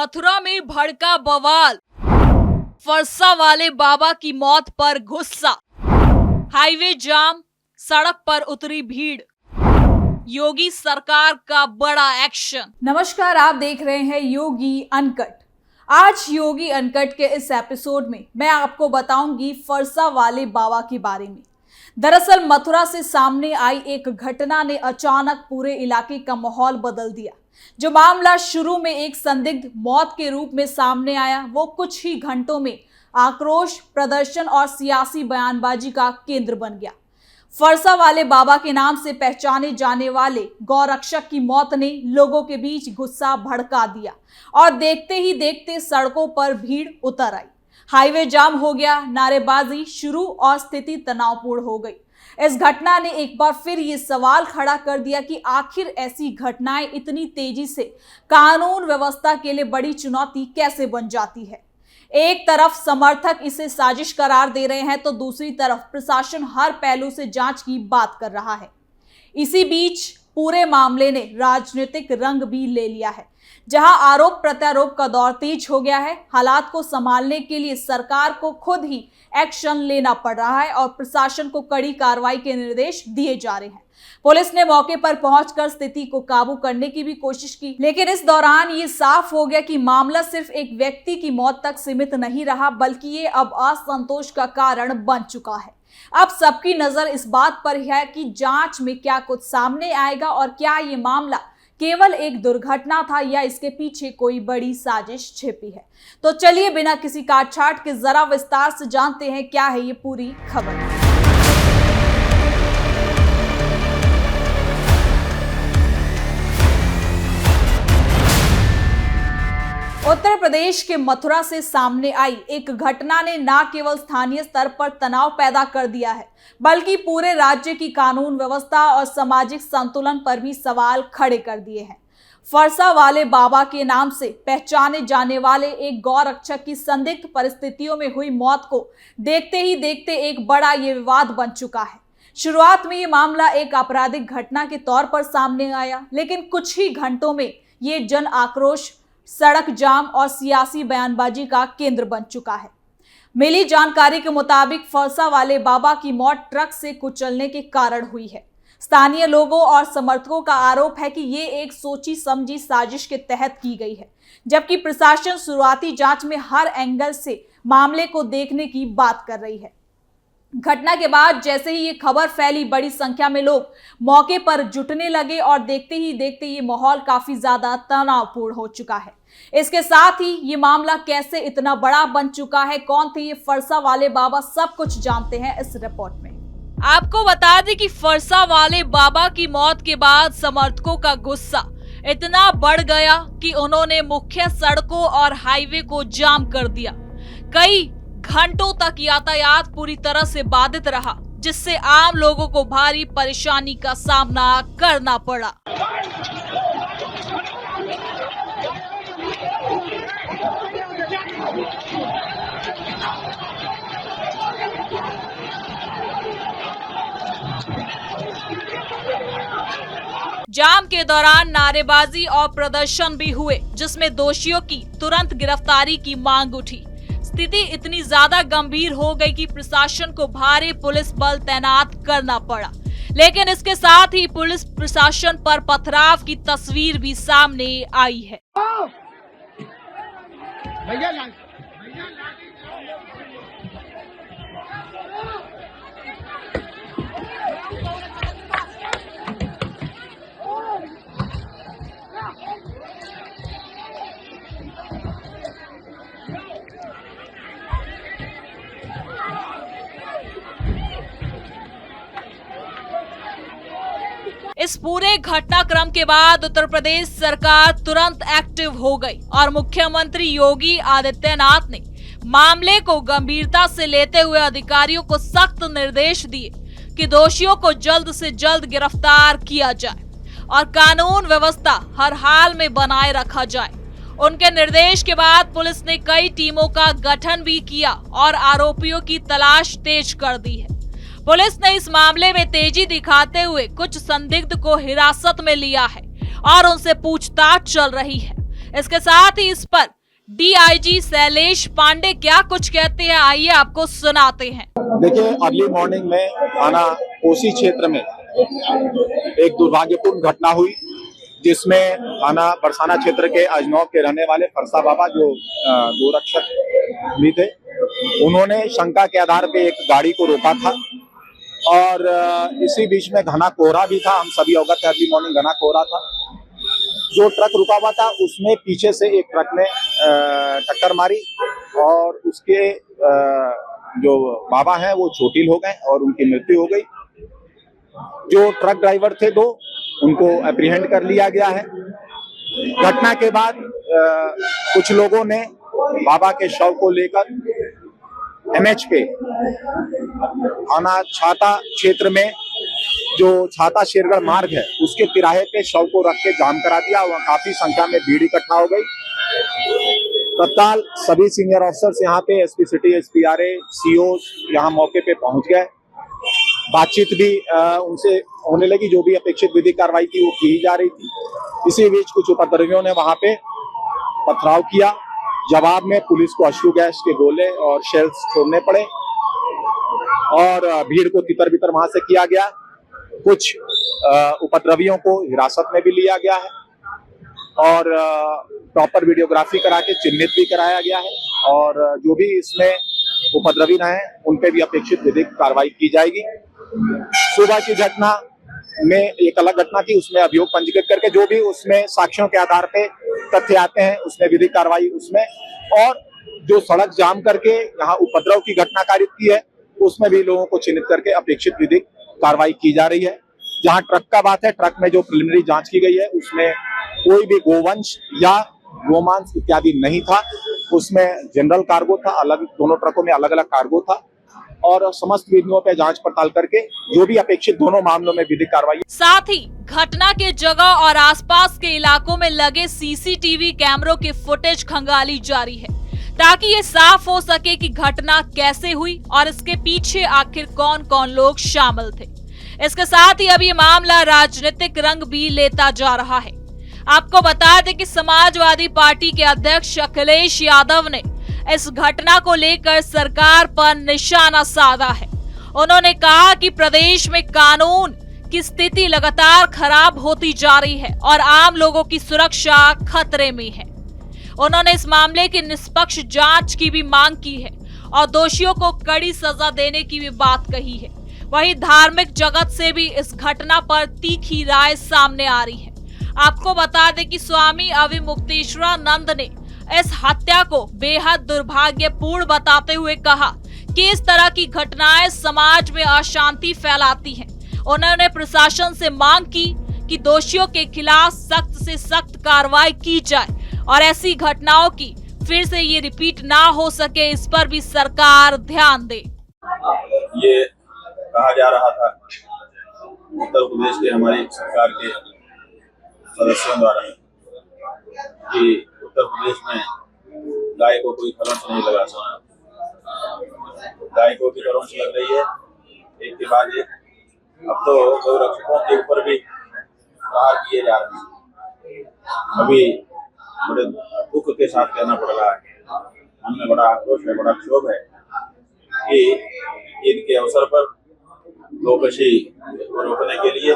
मथुरा में भड़का बवाल, फरसा वाले बाबा की मौत पर गुस्सा, हाईवे जाम, सड़क पर उतरी भीड़, योगी सरकार का बड़ा एक्शन। नमस्कार, आप देख रहे हैं योगी अनकट। आज योगी अनकट के इस एपिसोड में मैं आपको बताऊंगी फरसा वाले बाबा के बारे में। दरअसल मथुरा से सामने आई एक घटना ने अचानक पूरे इलाके का माहौल बदल दिया। जो मामला शुरू में एक संदिग्ध मौत के रूप में सामने आया, वो कुछ ही घंटों में आक्रोश प्रदर्शन और सियासी बयानबाजी का केंद्र बन गया। फरसा वाले बाबा के नाम से पहचाने जाने वाले गौरक्षक की मौत ने लोगों के बीच गुस्सा भड़का दिया और देखते ही देखते सड़कों पर भीड़ उतर आई। हाईवे जाम हो गया, नारेबाजी शुरू और स्थिति तनावपूर्ण हो गई। इस घटना ने एक बार फिर ये सवाल खड़ा कर दिया कि आखिर ऐसी घटनाएं इतनी तेजी से कानून व्यवस्था के लिए बड़ी चुनौती कैसे बन जाती है। एक तरफ समर्थक इसे साजिश करार दे रहे हैं तो दूसरी तरफ प्रशासन हर पहलू से जांच की बात कर रहा है। इसी बीच पूरे मामले ने राजनीतिक रंग भी ले लिया है, जहां आरोप प्रत्यारोप का दौर तेज हो गया है। हालात को संभालने के लिए सरकार को खुद ही एक्शन लेना पड़ रहा है और प्रशासन को कड़ी कार्रवाई के निर्देश दिए जा रहे हैं। पुलिस ने मौके पर पहुंचकर स्थिति को काबू करने की भी कोशिश की, लेकिन इस दौरान ये साफ हो गया कि मामला सिर्फ एक व्यक्ति की मौत तक सीमित नहीं रहा, बल्कि ये अब असंतोष का कारण बन चुका है। अब सबकी नजर इस बात पर है कि जांच में क्या कुछ सामने आएगा और क्या ये मामला केवल एक दुर्घटना था या इसके पीछे कोई बड़ी साजिश छिपी है। तो चलिए बिना किसी काटछाट के जरा विस्तार से जानते हैं क्या है ये पूरी खबर। उत्तर प्रदेश के मथुरा से सामने आई एक घटना ने न केवल स्थानीय स्तर पर तनाव पैदा कर दिया है, बल्कि पूरे राज्य की कानून व्यवस्था और सामाजिक संतुलन पर भी सवाल खड़े कर दिए हैं। फरसा वाले बाबा के नाम से पहचाने जाने वाले एक गौरक्षक की संदिग्ध परिस्थितियों में हुई मौत को देखते ही देखते एक बड़ा ये विवाद बन चुका है। शुरुआत में ये मामला एक आपराधिक घटना के तौर पर सामने आया, लेकिन कुछ ही घंटों में ये जन आक्रोश, सड़क जाम और सियासी बयानबाजी का केंद्र बन चुका है। मिली जानकारी के मुताबिक फरसा वाले बाबा की मौत ट्रक से कुचलने के कारण हुई है। स्थानीय लोगों और समर्थकों का आरोप है कि ये एक सोची समझी साजिश के तहत की गई है, जबकि प्रशासन शुरुआती जांच में हर एंगल से मामले को देखने की बात कर रही है। घटना के बाद जैसे ही ये खबर फैली, बड़ी संख्या में लोग मौके पर जुटने लगे और देखते ही देखते ये माहौल काफी ज्यादा तनावपूर्ण हो चुका है। इसके साथ ही ये मामला कैसे इतना बड़ा बन चुका है, कौन थे ये फरसा वाले बाबा, सब कुछ जानते हैं इस रिपोर्ट में। आपको बता दें कि फरसा वाले बाबा की मौत के बाद समर्थकों का गुस्सा इतना बढ़ गया कि उन्होंने मुख्य सड़कों और हाईवे को जाम कर दिया। कई घंटों तक यातायात पूरी तरह से बाधित रहा, जिससे आम लोगों को भारी परेशानी का सामना करना पड़ा। जाम के दौरान नारेबाजी और प्रदर्शन भी हुए, जिसमें दोषियों की तुरंत गिरफ्तारी की मांग उठी। स्थिति इतनी ज्यादा गंभीर हो गई कि प्रशासन को भारी पुलिस बल तैनात करना पड़ा, लेकिन इसके साथ ही पुलिस प्रशासन पर पथराव की तस्वीर भी सामने आई है। इस पूरे घटनाक्रम के बाद उत्तर प्रदेश सरकार तुरंत एक्टिव हो गई और मुख्यमंत्री योगी आदित्यनाथ ने मामले को गंभीरता से लेते हुए अधिकारियों को सख्त निर्देश दिए कि दोषियों को जल्द से जल्द गिरफ्तार किया जाए और कानून व्यवस्था हर हाल में बनाए रखा जाए। उनके निर्देश के बाद पुलिस ने कई टीमों का गठन भी किया और आरोपियों की तलाश तेज कर दी है। पुलिस ने इस मामले में तेजी दिखाते हुए कुछ संदिग्ध को हिरासत में लिया है और उनसे पूछताछ चल रही है। इसके साथ ही इस पर डीआईजी शैलेश पांडे क्या कुछ कहते हैं, आइए आपको सुनाते हैं। देखिए, अर्ली मॉर्निंग में थाना कोसी क्षेत्र में एक दुर्भाग्यपूर्ण घटना हुई, जिसमें थाना बरसाना क्षेत्र के अजनौब के रहने वाले फरसा बाबा जो गोरक्षक भी थे, उन्होंने शंका के आधार पे एक गाड़ी को रोका था और इसी बीच में घना कोहरा भी था। हम सभी अवगत हैं, अर्ली मॉर्निंग घना कोहरा था। जो ट्रक रुका हुआ था उसमें पीछे से एक ट्रक ने टक्कर मारी और उसके जो बाबा हैं वो चोटिल हो गए और उनकी मृत्यु हो गई। जो ट्रक ड्राइवर थे दो, उनको एप्रीहेंड कर लिया गया है। घटना के बाद कुछ लोगों ने बाबा के शव को लेकर एमएच पे थाना छाता क्षेत्र में जो छाता शेरगढ़ मार्ग है उसके तिराहे पे शव को रख के जाम करा दिया। वहाँ काफी संख्या में भीड़ इकट्ठा हो गई। तत्काल सभी सीनियर ऑफिसर्स यहाँ पे SP city, SP RA, CO यहाँ मौके पे पहुंच गए। बातचीत भी उनसे होने लगी, जो भी अपेक्षित विधिक कार्रवाई थी वो की जा रही थी। इसी बीच कुछ उपद्रवियों ने वहां पे पथराव किया। जवाब में पुलिस को अश्रु गैस के गोले और शेल्स छोड़ने पड़े और भीड़ को तितर बितर वहां से किया गया। कुछ उपद्रवियों को हिरासत में भी लिया गया है और प्रॉपर वीडियोग्राफी करा के चिन्हित भी कराया गया है और जो भी इसमें उपद्रवी रहे उन पे भी अपेक्षित विधिक कार्रवाई की जाएगी। सुबह की घटना में एक अलग घटना थी, उसमें अभियोग पंजीकृत करके जो भी उसमें साक्ष्यों के आधार पे तथ्य आते हैं उसमें विधिक कार्रवाई उसमें, और जो सड़क जाम करके यहाँ उपद्रव की घटना कारित की है उसमें भी लोगों को चिन्हित करके अपेक्षित विधिक कार्रवाई की जा रही है। जहाँ ट्रक का बात है, ट्रक में जो प्रिलिमिनरी जांच की गई है उसमें कोई भी गोवंश या गोमांस इत्यादि नहीं था। उसमें जनरल कार्गो था, अलग दोनों ट्रकों में अलग अलग कार्गो था और समस्त विधियों पे जांच पड़ताल करके जो भी अपेक्षित दोनों मामलों में विधिक कार्रवाई। साथ ही घटना के जगह और आसपास के इलाकों में लगे सीसीटीवी कैमरों की फुटेज खंगाली जारी है ताकि ये साफ हो सके कि घटना कैसे हुई और इसके पीछे आखिर कौन कौन लोग शामिल थे। इसके साथ ही अब ये मामला राजनीतिक रंग भी लेता जा रहा है। आपको बता दें कि समाजवादी पार्टी के अध्यक्ष अखिलेश यादव ने इस घटना को लेकर सरकार पर निशाना साधा है। उन्होंने कहा कि प्रदेश में कानून की स्थिति लगातार खराब होती जा रही है और आम लोगों की सुरक्षा खतरे में है। उन्होंने इस मामले की निष्पक्ष जांच की भी मांग की है और दोषियों को कड़ी सजा देने की भी बात कही है। वहीं धार्मिक जगत से भी इस घटना पर तीखी राय सामने आ रही है। आपको बता दें कि स्वामी अविमुक्तेश्वरानंद ने इस हत्या को बेहद दुर्भाग्यपूर्ण बताते हुए कहा कि इस तरह की घटनाएं समाज में अशांति फैलाती हैं। उन्होंने प्रशासन से मांग की कि दोषियों के खिलाफ सख्त से सख्त कार्रवाई की जाए और ऐसी घटनाओं की फिर से ये रिपीट ना हो सके, इस पर भी सरकार ध्यान दे। ये कहा जा रहा था उत्तर प्रदेश के हमारी सरकार के सदस्यों द्वारा कि उत्तर प्रदेश में गाय को कोई खरोंच नहीं लगा सकता। गाय को भी खरोंच लग रही है एक के बाद एक। अब तो गौरक्षकों के ऊपर भी प्रहार किए जा रहे हैं। अभी बड़े दुख के साथ कहना पड़ रहा है, मन में बड़ा आक्रोश है, बड़ा क्षोभ है कि ईद के अवसर पर गोकशी को रोकने के लिए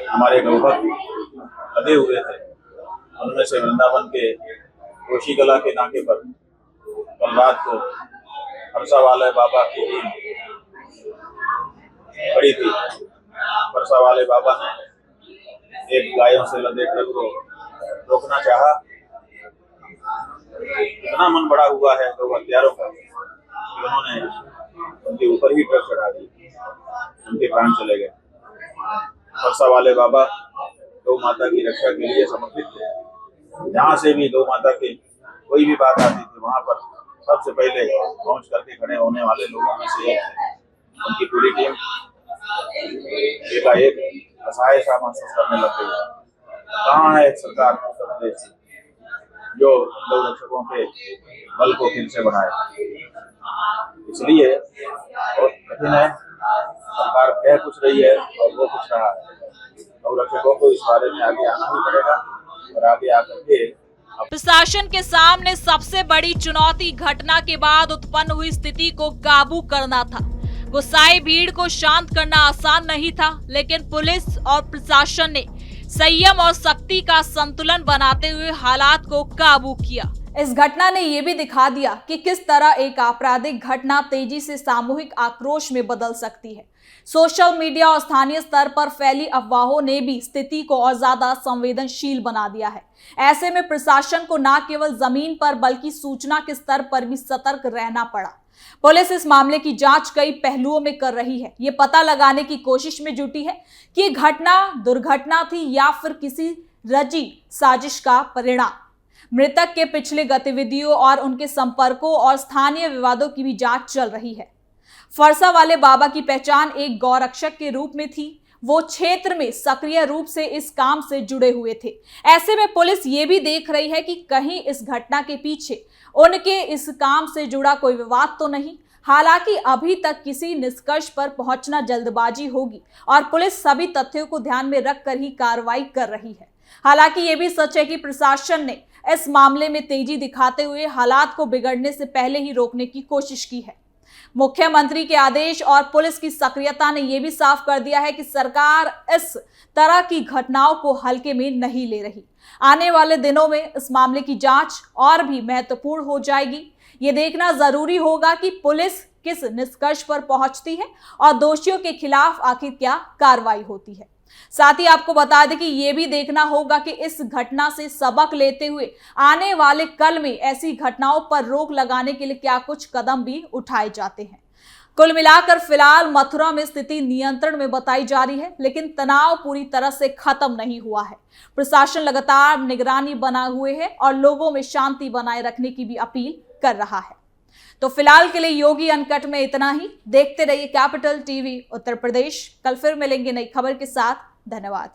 हमारे गौभक्त लगे हुए थे। उनमें से वृंदावन के कोशी कला के नाके पर कल रात को फरसा वाले बाबा की टीम खड़ी थी। फरसा वाले बाबा ने एक गायों से लदे ट्रक को रोकना चाहा। इतना मन बड़ा हुआ है दो हत्यारों का कि उन्होंने उनके ऊपर ही ट्रक चढ़ा दी, उनके प्राण चले गए। फरसा वाले बाबा गौ माता की रक्षा के लिए समर्पित थे। जहाँ से भी गौ माता की कोई भी बात आती थी वहां पर सबसे पहले पहुंच करके खड़े होने वाले लोगों में से एक थे। उनकी पूरी टीम एकाएक असहाय सा महसूस करने लग गई। कहाँ है सरकार उत्तर प्रदेश जो गौ रक्षकों के बल को फिर से बढ़ाए। इसलिए बहुत कठिन है, सरकार कह कुछ रही है और वो कुछ रहा है। गौ रक्षकों को इस बारे में आगे आना ही पड़ेगा और आगे आकर के प्रशासन के सामने सबसे बड़ी चुनौती घटना के बाद उत्पन्न हुई स्थिति को काबू करना था। गुस्साई भीड़ को शांत करना आसान नहीं था, लेकिन पुलिस और प्रशासन ने संयम और सख्ती का संतुलन बनाते हुए हालात को काबू किया। इस घटना ने यह भी दिखा दिया कि किस तरह एक आपराधिक घटना तेजी से सामूहिक आक्रोश में बदल सकती है। सोशल मीडिया और स्थानीय स्तर पर फैली अफवाहों ने भी स्थिति को और ज्यादा संवेदनशील बना दिया है। ऐसे में प्रशासन को न केवल जमीन पर बल्कि सूचना के स्तर पर भी सतर्क रहना पड़ा। पुलिस इस मामले की जांच कई पहलुओं में कर रही है। ये पता लगाने की कोशिश में जुटी है कि ये घटना दुर्घटना थी या फिर किसी रची साजिश का परिणाम। मृतक के पिछले गतिविधियों और उनके संपर्कों और स्थानीय विवादों की भी जांच चल रही है। फरसा वाले बाबा की पहचान एक गौरक्षक के रूप में थी। वो क्षेत्र में सक्रिय रूप से इस काम से जुड़े हुए थे। ऐसे में पुलिस ये भी देख रही है कि कहीं इस घटना के पीछे उनके इस काम से जुड़ा कोई विवाद तो नहीं। हालांकि अभी तक किसी निष्कर्ष पर पहुंचना जल्दबाजी होगी और पुलिस सभी तथ्यों को ध्यान में रखकर ही कार्रवाई कर रही है। हालांकि ये भी सच है कि प्रशासन ने इस मामले में तेजी दिखाते हुए हालात को बिगड़ने से पहले ही रोकने की कोशिश की है। मुख्यमंत्री के आदेश और पुलिस की सक्रियता ने यह भी साफ कर दिया है कि सरकार इस तरह की घटनाओं को हल्के में नहीं ले रही। आने वाले दिनों में इस मामले की जांच और भी महत्वपूर्ण हो जाएगी। ये देखना जरूरी होगा कि पुलिस किस निष्कर्ष पर पहुंचती है और दोषियों के खिलाफ आखिर क्या कार्रवाई होती है। साथ ही आपको बता दें कि यह भी देखना होगा कि इस घटना से सबक लेते हुए आने वाले कल में ऐसी घटनाओं पर रोक लगाने के लिए क्या कुछ कदम भी उठाए जाते हैं। कुल मिलाकर फिलहाल मथुरा में स्थिति नियंत्रण में बताई जा रही है, लेकिन तनाव पूरी तरह से खत्म नहीं हुआ है। प्रशासन लगातार निगरानी बनाए हुए है और लोगों में शांति बनाए रखने की भी अपील कर रहा है। तो फिलहाल के लिए योगी अनकट में इतना ही। देखते रहिए कैपिटल टीवी उत्तर प्रदेश। कल फिर मिलेंगे नई खबर के साथ। धन्यवाद।